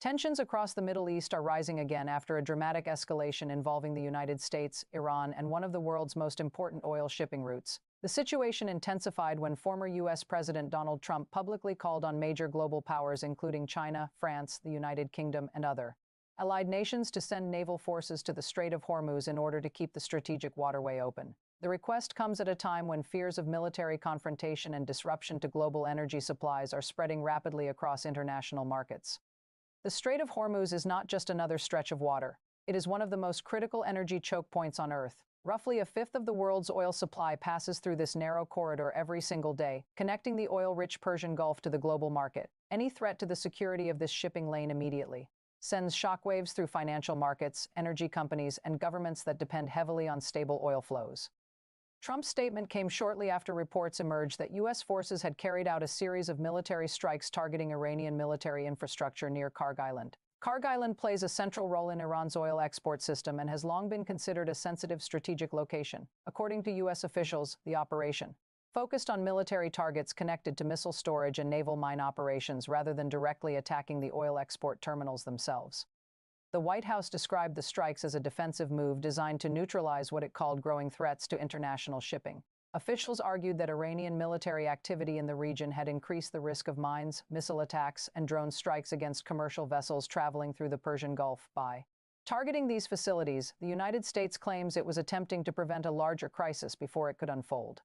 Tensions across the Middle East are rising again after a dramatic escalation involving the United States, Iran, and one of the world's most important oil shipping routes. The situation intensified when former U.S. President Donald Trump publicly called on major global powers, including China, France, the United Kingdom, and other allied nations, to send naval forces to the Strait of Hormuz in order to keep the strategic waterway open. The request comes at a time when fears of military confrontation and disruption to global energy supplies are spreading rapidly across international markets. The Strait of Hormuz is not just another stretch of water. It is one of the most critical energy choke points on Earth. Roughly a fifth of the world's oil supply passes through this narrow corridor every single day, connecting the oil-rich Persian Gulf to the global market. Any threat to the security of this shipping lane immediately sends shockwaves through financial markets, energy companies, and governments that depend heavily on stable oil flows. Trump's statement came shortly after reports emerged that U.S. forces had carried out a series of military strikes targeting Iranian military infrastructure near Kharg Island. Kharg Island plays a central role in Iran's oil export system and has long been considered a sensitive strategic location. According to U.S. officials, the operation focused on military targets connected to missile storage and naval mine operations rather than directly attacking the oil export terminals themselves. The White House described the strikes as a defensive move designed to neutralize what it called growing threats to international shipping. Officials argued that Iranian military activity in the region had increased the risk of mines, missile attacks, and drone strikes against commercial vessels traveling through the Persian Gulf. By targeting these facilities, the United States claims it was attempting to prevent a larger crisis before it could unfold.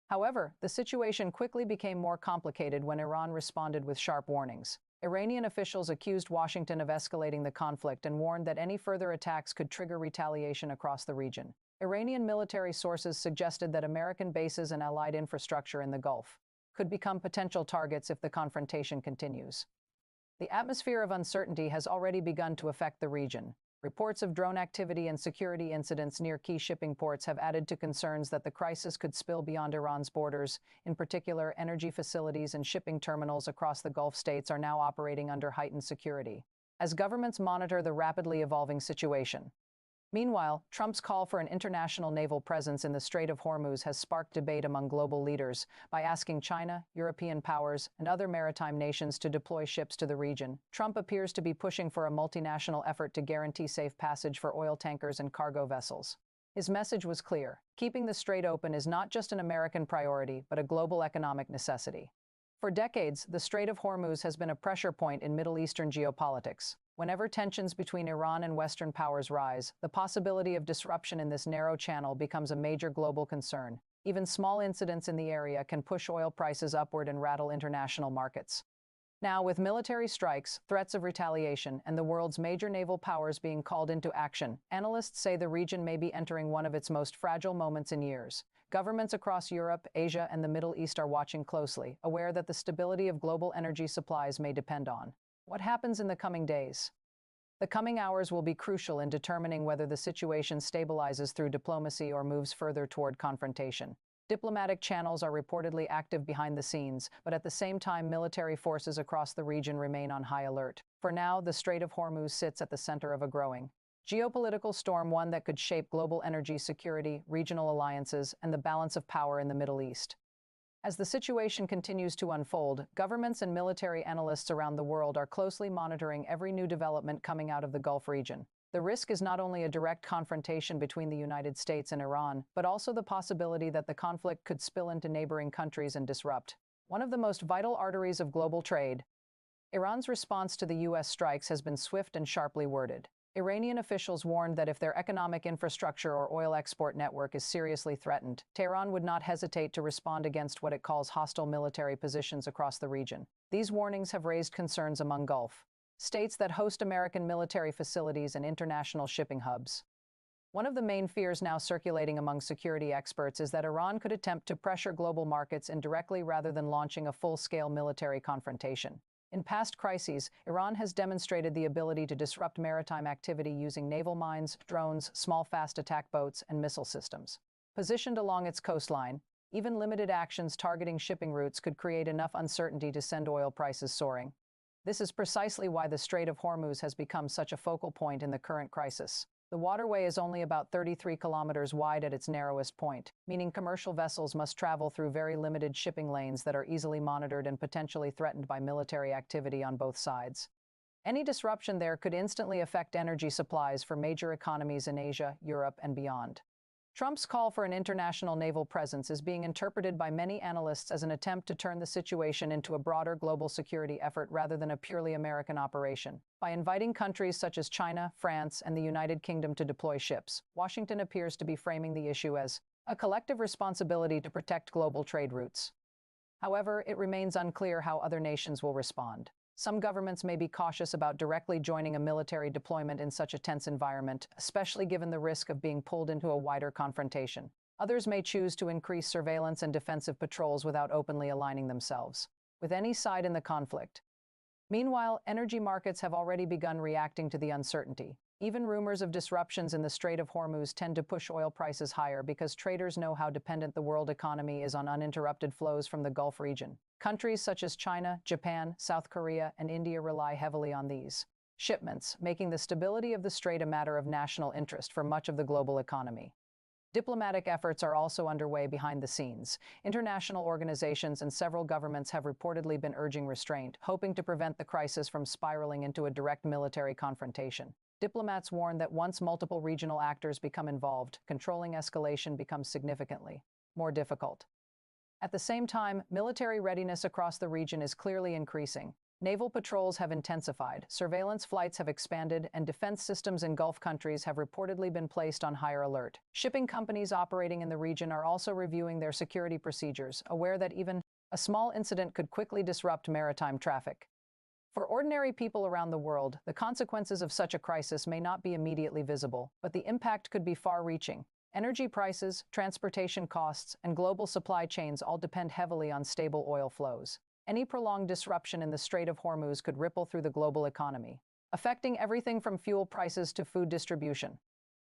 However, the situation quickly became more complicated when Iran responded with sharp warnings. Iranian officials accused Washington of escalating the conflict and warned that any further attacks could trigger retaliation across the region. Iranian military sources suggested that American bases and allied infrastructure in the Gulf could become potential targets if the confrontation continues. The atmosphere of uncertainty has already begun to affect the region. Reports of drone activity and security incidents near key shipping ports have added to concerns that the crisis could spill beyond Iran's borders. In particular, energy facilities and shipping terminals across the Gulf states are now operating under heightened security as governments monitor the rapidly evolving situation. Meanwhile, Trump's call for an international naval presence in the Strait of Hormuz has sparked debate among global leaders by asking China, European powers, and other maritime nations to deploy ships to the region. Trump appears to be pushing for a multinational effort to guarantee safe passage for oil tankers and cargo vessels. His message was clear: keeping the strait open is not just an American priority, but a global economic necessity. For decades, the Strait of Hormuz has been a pressure point in Middle Eastern geopolitics. Whenever tensions between Iran and Western powers rise, the possibility of disruption in this narrow channel becomes a major global concern. Even small incidents in the area can push oil prices upward and rattle international markets. Now, with military strikes, threats of retaliation, and the world's major naval powers being called into action, analysts say the region may be entering one of its most fragile moments in years. Governments across Europe, Asia, and the Middle East are watching closely, aware that the stability of global energy supplies may depend on what happens in the coming days. The coming hours will be crucial in determining whether the situation stabilizes through diplomacy or moves further toward confrontation. Diplomatic channels are reportedly active behind the scenes, but at the same time, military forces across the region remain on high alert. For now, the Strait of Hormuz sits at the center of a growing geopolitical storm, one that could shape global energy security, regional alliances, and the balance of power in the Middle East. As the situation continues to unfold, governments and military analysts around the world are closely monitoring every new development coming out of the Gulf region. The risk is not only a direct confrontation between the United States and Iran, but also the possibility that the conflict could spill into neighboring countries and disrupt one of the most vital arteries of global trade. Iran's response to the U.S. strikes has been swift and sharply worded. Iranian officials warned that if their economic infrastructure or oil export network is seriously threatened, Tehran would not hesitate to respond against what it calls hostile military positions across the region. These warnings have raised concerns among Gulf states that host American military facilities and international shipping hubs. One of the main fears now circulating among security experts is that Iran could attempt to pressure global markets indirectly rather than launching a full-scale military confrontation. In past crises, Iran has demonstrated the ability to disrupt maritime activity using naval mines, drones, small fast attack boats, and missile systems. Positioned along its coastline, even limited actions targeting shipping routes could create enough uncertainty to send oil prices soaring. This is precisely why the Strait of Hormuz has become such a focal point in the current crisis. The waterway is only about 33 kilometers wide at its narrowest point, meaning commercial vessels must travel through very limited shipping lanes that are easily monitored and potentially threatened by military activity on both sides. Any disruption there could instantly affect energy supplies for major economies in Asia, Europe, and beyond. Trump's call for an international naval presence is being interpreted by many analysts as an attempt to turn the situation into a broader global security effort rather than a purely American operation. By inviting countries such as China, France, and the United Kingdom to deploy ships, Washington appears to be framing the issue as a collective responsibility to protect global trade routes. However, it remains unclear how other nations will respond. Some governments may be cautious about directly joining a military deployment in such a tense environment, especially given the risk of being pulled into a wider confrontation. Others may choose to increase surveillance and defensive patrols without openly aligning themselves with any side in the conflict. Meanwhile, energy markets have already begun reacting to the uncertainty. Even rumors of disruptions in the Strait of Hormuz tend to push oil prices higher because traders know how dependent the world economy is on uninterrupted flows from the Gulf region. Countries such as China, Japan, South Korea, and India rely heavily on these shipments, making the stability of the strait a matter of national interest for much of the global economy. Diplomatic efforts are also underway behind the scenes. International organizations and several governments have reportedly been urging restraint, hoping to prevent the crisis from spiraling into a direct military confrontation. Diplomats warn that once multiple regional actors become involved, controlling escalation becomes significantly more difficult. At the same time, military readiness across the region is clearly increasing. Naval patrols have intensified, surveillance flights have expanded, and defense systems in Gulf countries have reportedly been placed on higher alert. Shipping companies operating in the region are also reviewing their security procedures, aware that even a small incident could quickly disrupt maritime traffic. For ordinary people around the world, the consequences of such a crisis may not be immediately visible, but the impact could be far-reaching. Energy prices, transportation costs, and global supply chains all depend heavily on stable oil flows. Any prolonged disruption in the Strait of Hormuz could ripple through the global economy, affecting everything from fuel prices to food distribution.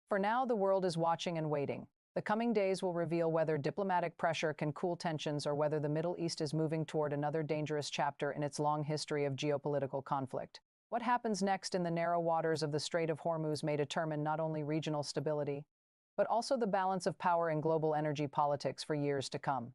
For now, the world is watching and waiting. The coming days will reveal whether diplomatic pressure can cool tensions or whether the Middle East is moving toward another dangerous chapter in its long history of geopolitical conflict. What happens next in the narrow waters of the Strait of Hormuz may determine not only regional stability, but also the balance of power in global energy politics for years to come.